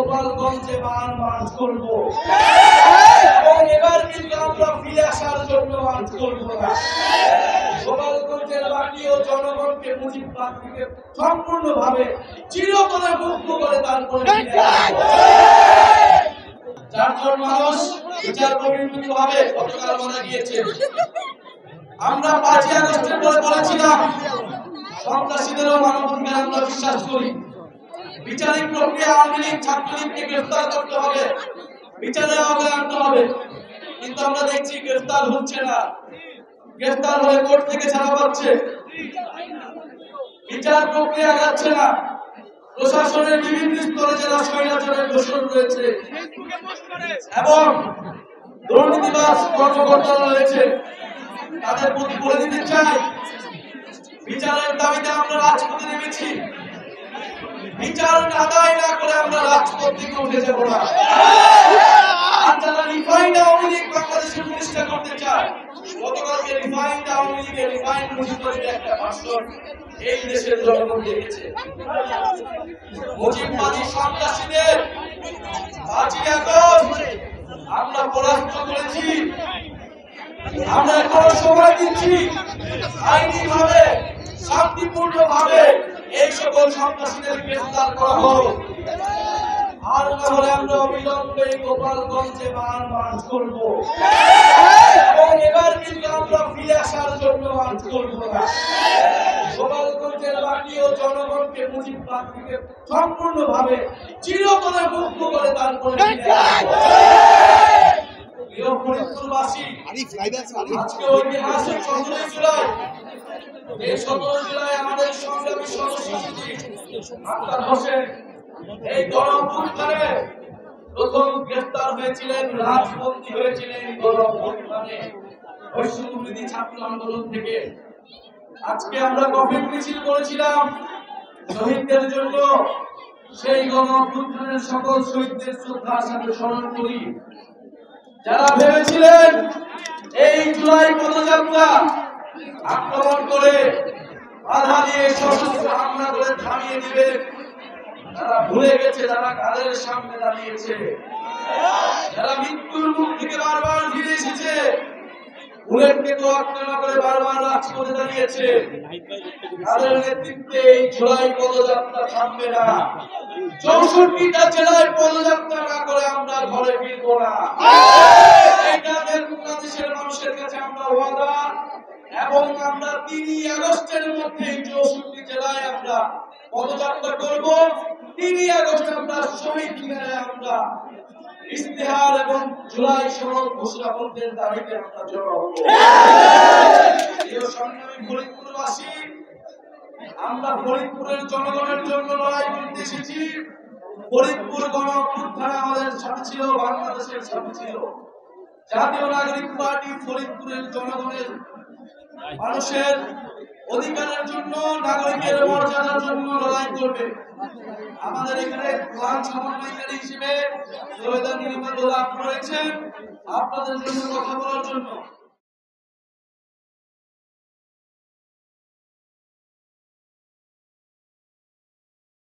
গোপালগঞ্জে মার্চ করব এবং এবার কিন্তু আমরা ফিরে আসার জন্য মার্চ করব না। গোপালগঞ্জের মাটি ও জনগণকে মুজিববাদ থেকে সম্পূর্ণভাবে চিরতরে মুক্ত করে তারপরে চারজন মানুষ বিচার বহির্ভূতভাবে গতকাল মারা গিয়েছে। আমরা 5ই আগস্টের পরে বলেছিলাম সন্ত্রাসীদেরও মানবাধিকার আমরা বিশ্বাস করি। বিচারিক প্রক্রিয়া আওয়ামী লীগ ছাত্রলীগকে গ্রেফতার করতে হবে, বিচারে আওতায় আনতে হবে, কিন্তু আমরা দেখছি গ্রেফতার হচ্ছে না। গ্রেফতার হয়ে কোর্ট থেকে ছাড়া পাচ্ছে, বিচার প্রক্রিয়া যাচ্ছে না। প্রশাসনের বিভিন্ন স্তরে যারা স্বৈরাচারের দোষর রয়েছে এবং দুর্নীতিবাজ কর্মকর্তারা রয়েছে তাদের প্রতি বলে দিতে চাই, বিচারের দাবিতে আমরা রাজপথে নেমেছি। বিচার আদায় না করে আমরা রাজপথ থেকে উঠে যাব না। আর যারা রিফাইন্ড আওয়ামী লীগ বাংলাদেশে প্রতিষ্ঠা করতে চায়, গতকালকে রিফাইন্ড আওয়ামী লীগের রিফাইন্ড মুজিবের একটা ভাষণ এই দেশের জনগণ দেখেছে। মুজিববাদী সন্ত্রাসীদের 5ই আগস্ট আমরা পরাস্ত করেছি। আমরা এখন সময় দিচ্ছি আইনিভাবে শান্তিপূর্ণভাবে এই সকল সন্ত্রাসীদের গ্রেফতার করা হোক। আর না হলে আমরা অবিলম্বে গোপালগঞ্জে মার্চ করব এবং এবার কিন্তু আমরা ফিরে আসার জন্য মার্চ করব না। গোপালগঞ্জের মাটি ও জনগণকে মুজিববাদ থেকে সম্পূর্ণভাবে চিরতরে মুক্ত করে তারপরে ফরিদপুরবাসী আজকে ঐতিহাসিক 17 জুলাই, এই 17 জুলাই আমাদের সংগ্রামী সদস্যসচিব আক্তার হোসেন এই গণঅভ্যুত্থানে প্রথম গ্রেফতার হয়েছিলেন, রাজবন্দী হয়েছিলেন গণঅভ্যুত্থানে বৈষম্যবিরোধী ছাত্র আন্দোলন থেকে। আজকে আমরা কফিন মিছিল করেছিলাম শহীদদের জন্য। সেই গণঅভ্যুত্থানের সকল শহীদদের শ্রদ্ধার সাথে স্মরণ করি। যারা ভেবেছিলেন এই জুলাই পদযাত্রা আক্রমণ করে বাধা দিয়ে সশস্ত্র হামলা করে থামিয়ে দিবে, তারা ভুলে গেছে যারা কাদের সামনে দাঁড়িয়েছে, যারা মৃত্যুর মুখ থেকে বারবার ফিরে এসেছে, বুলেটকে তোয়াক্কা না করে বারবার রাজপথে দাঁড়িয়েছে। তাদের নেতৃত্বে এই জুলাই পদযাত্রা থামবে না। 64টা জেলায় পদযাত্রা না করে আমরা ঘরে ফিরবো না। এটা বাংলাদেশের মানুষের কাছে আমরা ওয়াদা, এবং আমরা 3ই আগস্টের মধ্যে 64 জেলায় আমরা পদযাত্রা করব। 3ই আগস্ট আমরা শহীদ মিনারে আমরা ইস্তেহার এবং জুলাই সনদ ঘোষণাপত্রের দাবিতে আমরা জড়ো হব। প্রিয় সংগ্রামী ফরিদপুরবাসী, আমরা ফরিদপুরের জনগণের জন্য লড়াই করতে এসেছি। ফরিদপুর গণঅভ্যুত্থানে আমাদের সাথে ছিল, বাংলাদেশের সাথে ছিল। জাতীয় নাগরিক পার্টি ফরিদপুরের জনগণের মানুষের অধিকারের জন্য, নাগরিকের মর্যাদার জন্য লড়াই করবে। আমাদের এখানে প্রধান সমন্বয়কারী হিসেবে সৈয়দা নীলিমা দোলা রয়েছেন আপনাদের জন্য কথা বলার জন্য।